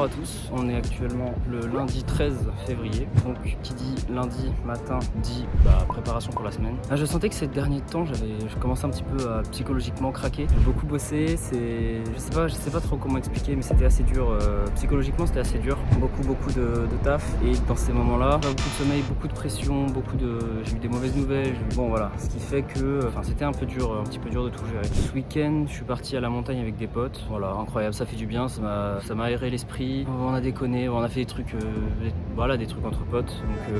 Bonjour à tous, on est actuellement le lundi 13 février, donc qui dit lundi matin dit préparation pour la semaine. Je sentais que ces derniers temps je commençais un petit peu à psychologiquement craquer, j'ai beaucoup bossé, je sais pas trop comment expliquer, mais c'était assez dur, psychologiquement c'était assez dur, beaucoup de taf, et dans ces moments-là, beaucoup de sommeil, beaucoup de pression, j'ai eu des mauvaises nouvelles, bon voilà, ce qui fait que c'était un petit peu dur de tout gérer. Ce week-end je suis parti à la montagne avec des potes, voilà, incroyable, ça fait du bien, ça m'a aéré l'esprit, on a déconné, on a fait des trucs, des trucs entre potes, donc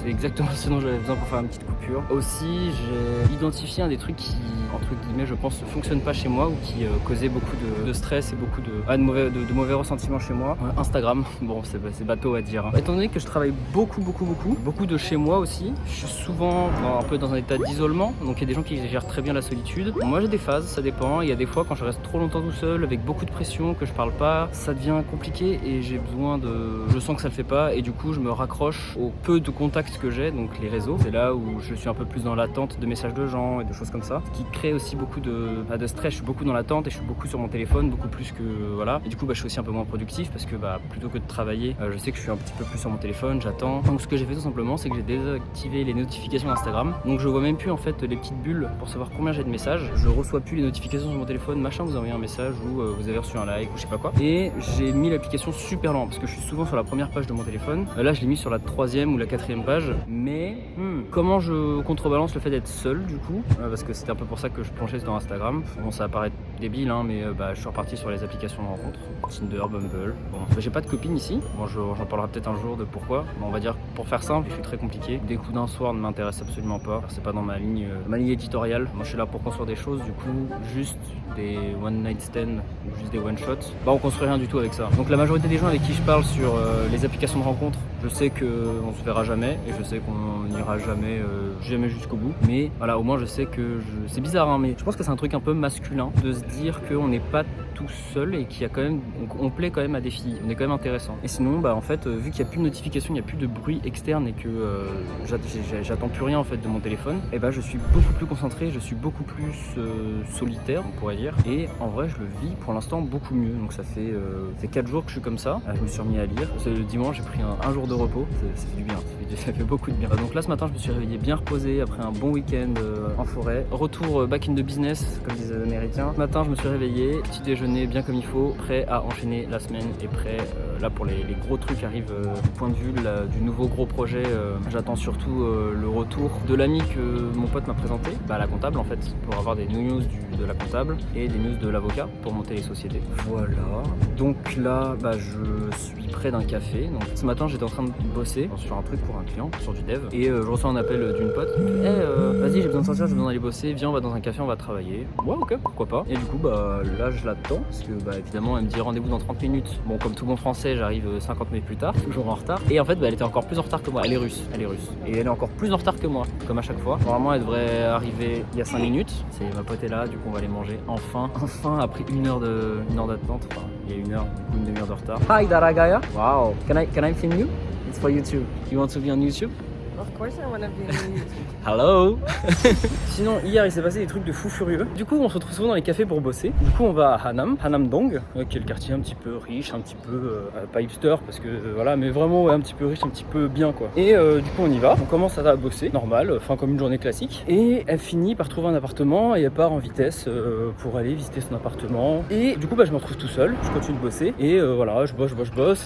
c'est exactement ce dont j'avais besoin pour faire une petite coupure. Aussi, j'ai identifié un des trucs qui, entre guillemets, je pense, ne fonctionne pas chez moi ou qui causait beaucoup de stress et beaucoup de mauvais ressentiments chez moi. Instagram, bon, c'est bateau à dire. Étant donné que je travaille beaucoup de chez moi aussi, je suis souvent un peu dans un état d'isolement, donc il y a des gens qui gèrent très bien la solitude. Moi, j'ai des phases, ça dépend. Il y a des fois quand je reste trop longtemps tout seul, avec beaucoup de pression, que je parle pas, ça devient compliqué et j'ai besoin je sens que ça le fait pas et du coup je me raccroche au peu de contacts que j'ai, donc les réseaux. C'est là où je suis un peu plus dans l'attente de messages de gens et de choses comme ça, ce qui crée aussi beaucoup de stress. Je suis beaucoup dans l'attente et je suis beaucoup sur mon téléphone, beaucoup plus que voilà. Et du coup je suis aussi un peu moins productif parce que plutôt que de travailler, je sais que je suis un petit peu plus sur mon téléphone, j'attends. Donc ce que j'ai fait tout simplement, c'est que j'ai désactivé les notifications d'Instagram. Donc je vois même plus en fait les petites bulles pour savoir combien j'ai de messages. Je reçois plus les notifications sur mon téléphone, machin, vous envoyez un message ou vous avez reçu un like ou je sais pas quoi. Et j'ai mis l'application super lent parce que je suis souvent sur la première page de mon téléphone. Là je l'ai mis sur la 3e ou la 4e page. Mais comment je contrebalance le fait d'être seul du coup, parce que c'était un peu pour ça que je penchais dans Instagram. Bon, ça va paraître débile mais je suis reparti sur les applications de rencontre, Tinder, Bumble. Bon, j'ai pas de copine ici. Bon, j'en parlerai peut-être un jour de pourquoi. Bon, on va dire pour faire simple, je suis très compliqué. Des coups d'un soir ne m'intéressent absolument pas. C'est pas dans ma ligne éditoriale. Moi je suis là pour construire des choses, du coup juste des one night stand ou juste des one shots, on construit rien du tout avec ça. Donc la majorité des gens avec qui je parle sur les applications de rencontre, je sais qu'on se verra jamais et je sais qu'on n'ira jamais jusqu'au bout. Mais voilà, au moins je sais que c'est bizarre mais je pense que c'est un truc un peu masculin de se dire qu'on n'est pas tout seul et qu'il y a quand même, on plaît quand même à des filles, on est quand même intéressant. Et sinon en fait vu qu'il n'y a plus de notification, il n'y a plus de bruit externe et que j'attends plus rien en fait de mon téléphone, et je suis beaucoup plus concentré, je suis beaucoup plus solitaire on pourrait dire, et en vrai je le vis pour l'instant beaucoup mieux. Donc ça fait 4 jours que je suis comme ça, je me suis remis à lire. Le dimanche j'ai pris un jour de repos, ça fait du bien, ça fait beaucoup de bien. Donc là ce matin je me suis réveillé bien reposé après un bon week-end en forêt, retour back in the business comme disent les Américains. Ce matin je me suis réveillé, petit déjeuner bien comme il faut, prêt à enchaîner la semaine et prêt là pour les gros trucs arrivent du point de vue du nouveau gros projet. J'attends surtout le retour de l'ami que mon pote m'a présenté, la comptable en fait, pour avoir des news de la comptable et des news de l'avocat pour monter les sociétés. Voilà. Donc là, je suis près d'un café. Donc ce matin, j'étais en train de bosser sur un truc pour un client, sur du dev, et je reçois un appel d'une pote. Vas-y, j'ai besoin de sortir, j'ai besoin d'aller bosser. Viens, on va dans un café, on va travailler. Ouais, ok, pourquoi pas. Et du coup, là, je l'attends parce que évidemment, elle me dit rendez-vous dans 30 minutes. Bon, comme tout bon français, j'arrive 50 minutes plus tard, toujours en retard. Et en fait, elle était encore plus en retard que moi. Elle est russe. Et elle est encore plus en retard que moi, comme à chaque fois. Normalement, elle devrait arriver il y a 5 minutes. C'est ma pote est là, du coup, on va aller manger. Enfin, après une heure d'attente. Enfin, il y a une heure, du coup, une demi-heure de retard. Hi, Daragaya. Wow. Can I film you? It's for YouTube. You want to be on YouTube? Of course I want to be on YouTube. Hello. Sinon hier il s'est passé des trucs de fou furieux. Du coup on se retrouve souvent dans les cafés pour bosser. Du coup on va à Hanam Dong, qui est le quartier un petit peu riche, un petit peu pas hipster parce que voilà, mais vraiment un petit peu riche, un petit peu bien quoi. Et du coup on y va, on commence à bosser normal, comme une journée classique. Et elle finit par trouver un appartement et elle part en vitesse pour aller visiter son appartement. Et du coup je me retrouve tout seul, je continue de bosser et voilà, je bosse.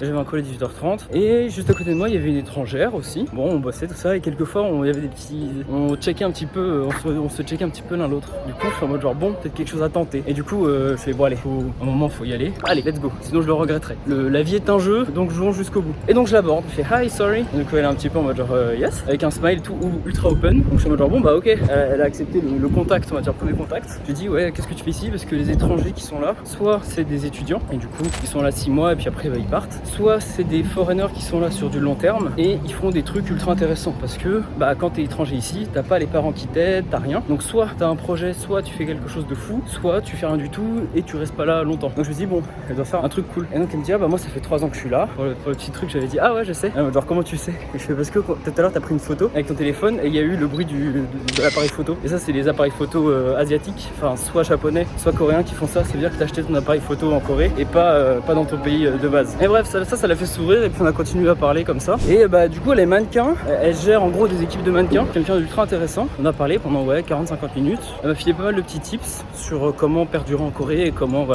J'avais un call à 18h30 et juste à côté de moi il y avait une étrangère aussi. Bon on bossait tout ça et quelquefois il y avait des petits, on checkait un petit peu, on se checkait un petit peu l'un l'autre. Du coup je suis en mode genre bon, peut-être quelque chose à tenter. Et du coup c'est bon allez, un moment faut y aller. Allez let's go, sinon je le regretterai. La vie est un jeu, donc jouons jusqu'au bout. Et donc je l'aborde, je fais hi sorry. Du coup elle est un petit peu en mode genre yes, avec un smile tout ultra open. Donc je suis en mode genre bon ok, elle a accepté le contact, on va dire premier contact. Je dis ouais qu'est-ce que tu fais ici, parce que les étrangers qui sont là, soit c'est des étudiants et du coup ils sont là 6 mois et puis après ils partent, soit c'est des foreigners qui sont là sur du long terme et ils font des trucs ultra intéressants. intéressant parce que quand t'es étranger ici, t'as pas les parents qui t'aident, t'as rien. Donc soit t'as un projet, soit tu fais quelque chose de fou, soit tu fais rien du tout et tu restes pas là longtemps. Donc je me dis bon, elle doit faire un truc cool. Et donc elle me dit moi ça fait 3 ans que je suis là. Pour le petit truc j'avais dit ouais je sais. Genre comment tu sais? Et je fais parce que tout à l'heure t'as pris une photo avec ton téléphone et il y a eu le bruit de l'appareil photo. Et ça c'est les appareils photo asiatiques, enfin soit japonais, soit coréens qui font ça. C'est à dire que t'as acheté ton appareil photo en Corée et pas dans ton pays de base. Et bref ça l'a fait sourire et puis on a continué à parler comme ça. Et du coup elle est mannequin, elle gère en gros des équipes de mannequins, quelqu'un d'ultra intéressant. On a parlé pendant 40-50 minutes. Elle m'a filé pas mal de petits tips sur comment perdurer en Corée et comment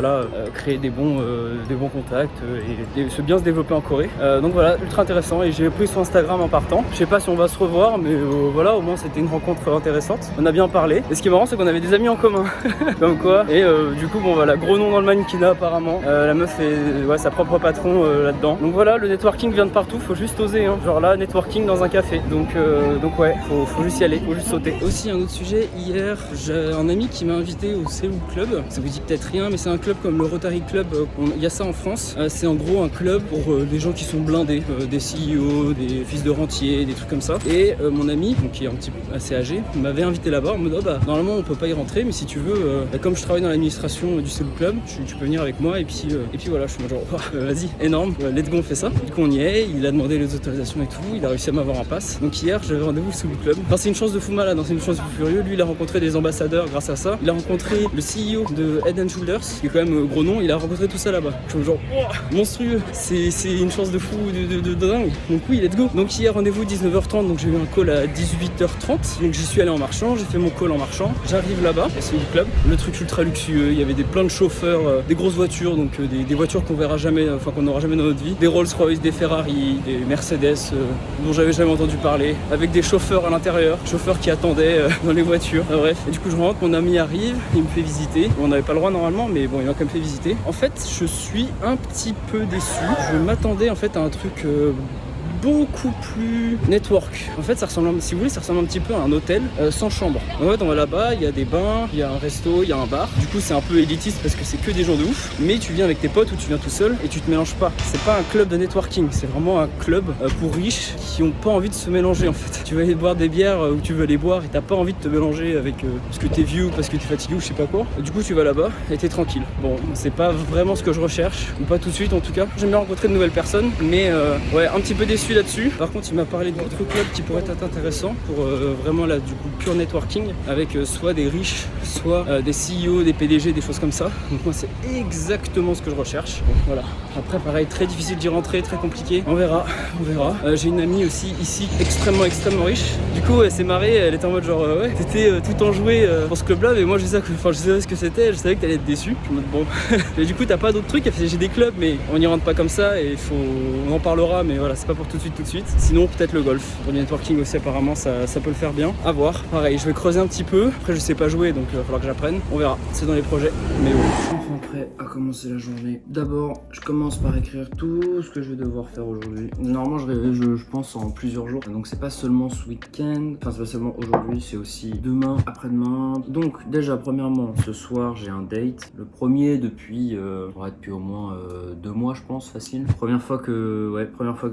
créer des bons contacts et bien se développer en Corée. Donc voilà, ultra intéressant et j'ai pris son Instagram en partant. Je sais pas si on va se revoir mais voilà, au moins c'était une rencontre intéressante. On a bien parlé et ce qui est marrant c'est qu'on avait des amis en commun comme quoi. Et du coup bon voilà, gros nom dans le mannequinat apparemment. La meuf est sa propre patron là-dedans. Donc voilà, le networking vient de partout, faut juste oser hein. Genre là, networking dans un café. Donc ouais, faut juste y aller, faut juste sauter. Aussi un autre sujet, hier j'ai un ami qui m'a invité au Seoul Club. Ça vous dit peut-être rien mais c'est un club comme le Rotary Club, il y a ça en France. C'est en gros un club pour des gens qui sont blindés, des CEO, des fils de rentiers, des trucs comme ça. Et mon ami, donc, qui est un petit peu assez âgé, m'avait invité là-bas en me disant normalement on peut pas y rentrer mais si tu veux, comme je travaille dans l'administration du Seoul Club, tu peux venir avec moi et puis voilà, je suis genre vas-y, énorme, let's go on fait ça. Du coup on y est, il a demandé les autorisations et tout, il a réussi à m'avoir un pass. Donc hier j'avais rendez-vous au Seoul Club. Enfin c'est une chance de fou malade, c'est une chance de fou furieux. Lui il a rencontré des ambassadeurs grâce à ça. Il a rencontré le CEO de Head & Shoulders, qui est quand même gros nom, il a rencontré tout ça là-bas. Je suis genre monstrueux, c'est une chance de fou de dingue. Donc oui, let's go. Donc hier rendez-vous 19h30, donc j'ai eu un call à 18h30. Donc j'y suis allé en marchant, j'ai fait mon call en marchant. J'arrive là-bas, c'est le club. Le truc ultra luxueux, il y avait plein de chauffeurs, des grosses voitures, donc des voitures qu'on verra jamais, enfin qu'on n'aura jamais dans notre vie. Des Rolls-Royce, des Ferrari, des Mercedes dont j'avais jamais entendu parler, avec des chauffeurs à l'intérieur, chauffeurs qui attendaient dans les voitures. Bref, et du coup je rentre, mon ami arrive, il me fait visiter. On n'avait pas le droit normalement, mais bon, il m'a quand même fait visiter. En fait, je suis un petit peu déçu. Je m'attendais en fait à un truc beaucoup plus network. En fait, ça ressemble, si vous voulez, ça ressemble un petit peu à un hôtel sans chambre. En fait, on va là-bas, il y a des bains, il y a un resto, il y a un bar. Du coup, c'est un peu élitiste parce que c'est que des gens de ouf. Mais tu viens avec tes potes ou tu viens tout seul et tu te mélanges pas. C'est pas un club de networking, c'est vraiment un club pour riches qui ont pas envie de se mélanger en fait. Tu vas aller boire des bières où tu veux aller boire et t'as pas envie de te mélanger avec parce que t'es vieux ou parce que t'es fatigué ou je sais pas quoi. Du coup, tu vas là-bas et t'es tranquille. Bon, c'est pas vraiment ce que je recherche, ou pas tout de suite en tout cas. J'aime bien rencontrer de nouvelles personnes, mais ouais, un petit peu déçu là-dessus. Par contre, il m'a parlé d'autres clubs qui pourraient être intéressants pour vraiment là du coup pure networking avec soit des riches, soit des CEO, des PDG, des choses comme ça. Donc moi c'est exactement ce que je recherche. Bon, voilà. Après pareil, très difficile d'y rentrer, très compliqué. On verra. J'ai une amie aussi ici extrêmement riche. Du coup elle s'est marrée, elle était en mode genre ouais, t'étais tout enjoué pour ce club-là, mais moi je savais ce que c'était, je savais que t'allais être déçu. Je me dis bon, et du coup t'as pas d'autres trucs. J'ai des clubs mais on n'y rentre pas comme ça et on en parlera, mais voilà, c'est pas pour tout de suite. Sinon peut-être le golf. Pour le networking aussi apparemment ça peut le faire bien. À voir. Pareil, je vais creuser un petit peu. Après je sais pas jouer donc il va falloir que j'apprenne. On verra. C'est dans les projets. Mais ouais. Enfin prêt à commencer la journée. D'abord, je commence par écrire tout ce que je vais devoir faire aujourd'hui. Normalement je pense en plusieurs jours. Donc c'est pas seulement ce week-end. Enfin c'est pas seulement aujourd'hui, c'est aussi demain, après-demain. Donc déjà premièrement, ce soir j'ai un date. Le premier depuis au moins 2 mois je pense, facile. Première fois que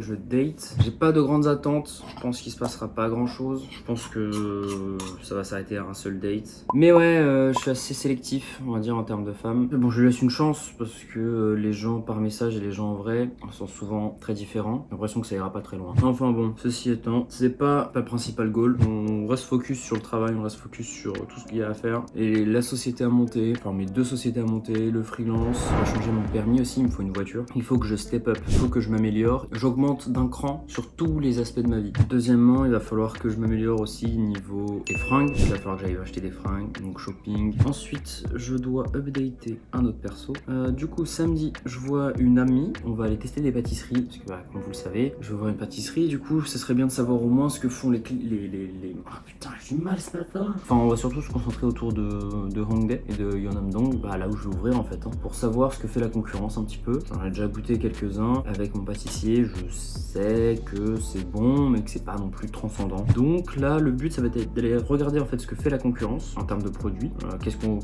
je date. J'ai pas de grandes attentes, je pense qu'il se passera pas grand chose. Je pense que ça va s'arrêter à un seul date. Mais ouais, je suis assez sélectif, on va dire, en termes de femmes. Mais bon, je lui laisse une chance parce que les gens par message et les gens en vrai sont souvent très différents. J'ai l'impression que ça ira pas très loin. Enfin bon, ceci étant, c'est pas le principal goal. On reste focus sur le travail, on reste focus sur tout ce qu'il y a à faire. Et la société à monter, enfin mes 2 sociétés à monter, le freelance, je vais changer mon permis aussi, il me faut une voiture. Il faut que je step up, il faut que je m'améliore. J'augmente d'un cran sur tous les aspects de ma vie. Deuxièmement, il va falloir que je m'améliore aussi niveau des fringues. Il va falloir que j'aille acheter des fringues, donc shopping. Ensuite, je dois updater un autre perso. Du coup, samedi, je vois une amie. On va aller tester des pâtisseries, parce que comme vous le savez, je vais voir une pâtisserie. Du coup, ce serait bien de savoir au moins ce que font les... Oh putain, j'ai mal ce matin. Enfin, on va surtout se concentrer autour de Hongdae et de Yeonnam-dong, là où je vais ouvrir en fait, pour savoir ce que fait la concurrence un petit peu. J'en ai déjà goûté quelques-uns avec mon pâtissier. Je sais que c'est bon mais que c'est pas non plus transcendant. Donc là le but ça va être d'aller regarder en fait ce que fait la concurrence en termes de produits,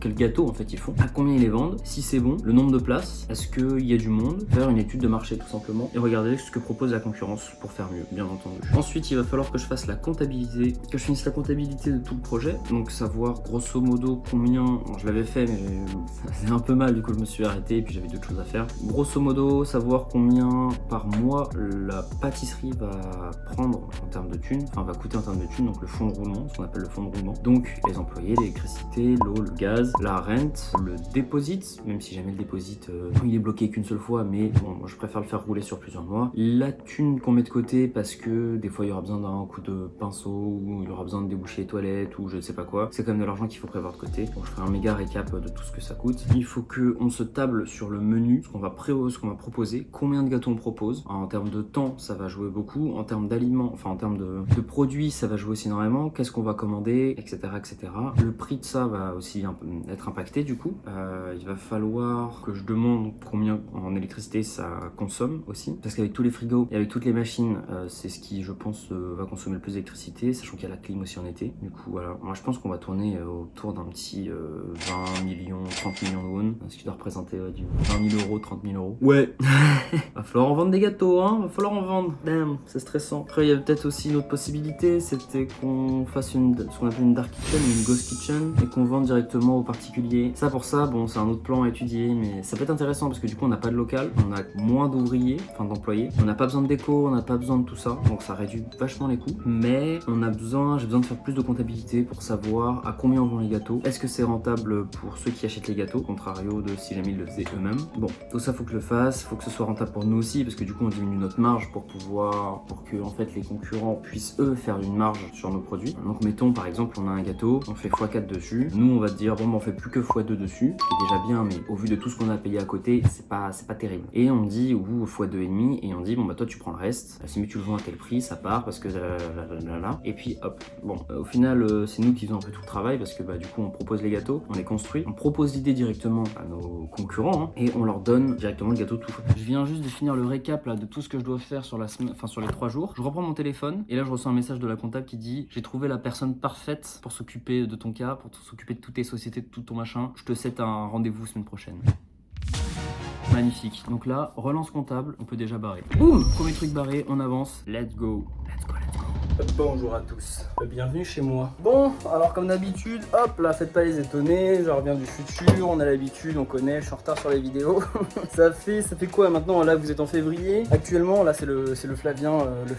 quel gâteau en fait ils font, à combien ils les vendent, si c'est bon bon, le nombre de places, est-ce qu'il y a du monde, faire une étude de marché tout simplement et regarder ce que propose la concurrence pour faire mieux, bien entendu. Ensuite, il va falloir que je fasse la comptabilité, que je finisse la comptabilité de tout le projet, donc savoir grosso modo combien, bon, je l'avais fait mais ça faisait un peu mal, du coup je me suis arrêté et puis j'avais d'autres choses à faire. Grosso modo, savoir combien par mois la pâtisserie va prendre en termes de thunes, enfin va coûter en termes de thunes, donc le fonds de roulement, ce qu'on appelle le fonds de roulement. Donc les employés, l'électricité, l'eau, le gaz, la rente, le deposit, même si jamais le deposit il est bloqué qu'une seule fois, mais bon, moi je préfère le faire rouler sur plusieurs mois. La thune qu'on met de côté parce que des fois il y aura besoin d'un coup de pinceau ou il y aura besoin de déboucher les toilettes ou je ne sais pas quoi. C'est quand même de l'argent qu'il faut prévoir de côté. Donc je ferai un méga récap de tout ce que ça coûte. Il faut qu'on se table sur le menu, ce qu'on va proposer, combien de gâteaux on propose. En termes de temps, ça va jouer beaucoup. En termes d'aliments, enfin en termes de produits, ça va jouer aussi énormément. Qu'est-ce qu'on va commander, etc., etc. Le prix de ça va aussi être impacté du coup. Il va falloir que je demande combien en électricité ça consomme aussi. Parce qu'avec tous les frigos et avec toutes les machines, c'est ce qui, je pense, va consommer le plus d'électricité, sachant qu'il y a la clim aussi en été. Du coup, voilà. Moi, je pense qu'on va tourner autour d'un petit 20 millions, 30 millions de won, ce qui doit représenter du 20 000 euros, 30 000 euros. Ouais. Va falloir en vendre des gâteaux, hein. Va falloir en vendre. Damn, c'est stressant. Après, il y a peut-être aussi une autre possibilité, c'était qu'on fasse ce qu'on appelle une dark kitchen ou une ghost kitchen et qu'on vende directement aux particuliers. Ça, pour ça, bon, c'est un autre plan à étudier, mais ça peut être intéressant parce que du coup, on n'a pas de local, on a moins d'ouvriers, enfin d'employés, on n'a pas besoin de déco, on n'a pas besoin de tout ça, donc ça réduit vachement les coûts. Mais j'ai besoin de faire plus de comptabilité pour savoir à combien on vend les gâteaux. Est-ce que c'est rentable pour ceux qui achètent les gâteaux, contrario de si jamais ils le faisaient eux-mêmes. Bon, tout ça, faut que je le fasse, faut que ce soit rentable pour nous aussi, parce que du coup, on diminue notre marge pour que en fait les concurrents puissent eux faire une marge sur nos produits. Donc mettons par exemple, on a un gâteau, on fait x4 dessus. Nous, on va te dire bon, on fait plus que x2 dessus, c'est déjà bien, mais au vu de tout ce qu'on a payé à côté, c'est pas terrible. Et on dit ou x2,5 et on dit bon bah toi tu prends le reste. Si tu le vends à tel prix, ça part parce que là. Et puis hop. Bon, au final, c'est nous qui faisons un peu tout le travail parce que bah du coup on propose les gâteaux, on les construit, on propose l'idée directement à nos concurrents hein, et on leur donne directement le gâteau tout fait. Je viens juste de finir le récap là de tout ce que je dois faire sur la semaine, enfin sur les 3 jours. Je reprends mon téléphone et là je reçois un message de la comptable qui dit j'ai trouvé la personne parfaite pour s'occuper de ton cas, pour s'occuper de toutes tes sociétés, de tout ton machin. Je te set un rendez-vous semaine prochaine. Magnifique. Donc là, relance comptable, on peut déjà barrer. Boum, premier truc barré, on avance. Let's go. Let's go, let's go. Bonjour à tous, bienvenue chez moi. Bon, alors comme d'habitude, hop là, faites pas les étonner, je reviens du futur, on a l'habitude, on connaît, je suis en retard sur les vidéos. ça fait quoi maintenant? Là, vous êtes en février. Actuellement, là, c'est le Flavien du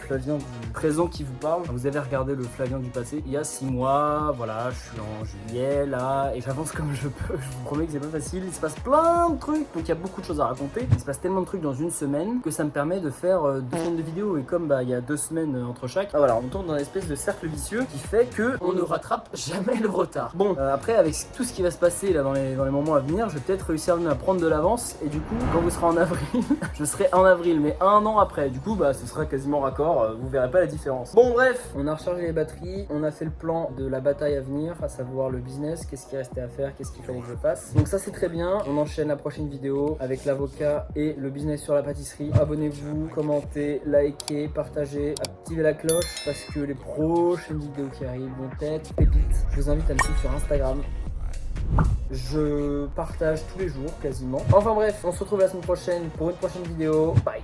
présent qui vous parle. Vous avez regardé le Flavien du passé il y a 6 mois, voilà, je suis en juillet là, et j'avance comme je peux. Je vous promets que c'est pas facile, il se passe plein de trucs, donc il y a beaucoup de choses à raconter. Il se passe tellement de trucs dans une semaine que ça me permet de faire 2 semaines de vidéos, et comme bah il y a 2 semaines entre chaque, voilà, on tombe dans une espèce de cercle vicieux qui fait que on ne rattrape jamais le retard. Bon, après avec tout ce qui va se passer là dans les moments à venir, je vais peut-être réussir à prendre de l'avance, et du coup quand vous serez en avril, je serai en avril mais 1 an après, du coup bah ce sera quasiment raccord, vous verrez pas la différence. Bon bref, on a rechargé les batteries, on a fait le plan de la bataille à venir, à savoir le business, qu'est-ce qui restait à faire, qu'est-ce qu'il fallait que je fasse. Donc ça c'est très bien, on enchaîne la prochaine vidéo avec l'avocat et le business sur la pâtisserie. Abonnez-vous, commentez, likez, partagez, activez la cloche parce que les prochaines vidéos qui arrivent vont être pépites. Je vous invite à me suivre sur Instagram. Je partage tous les jours quasiment. Enfin bref, on se retrouve la semaine prochaine pour une prochaine vidéo. Bye.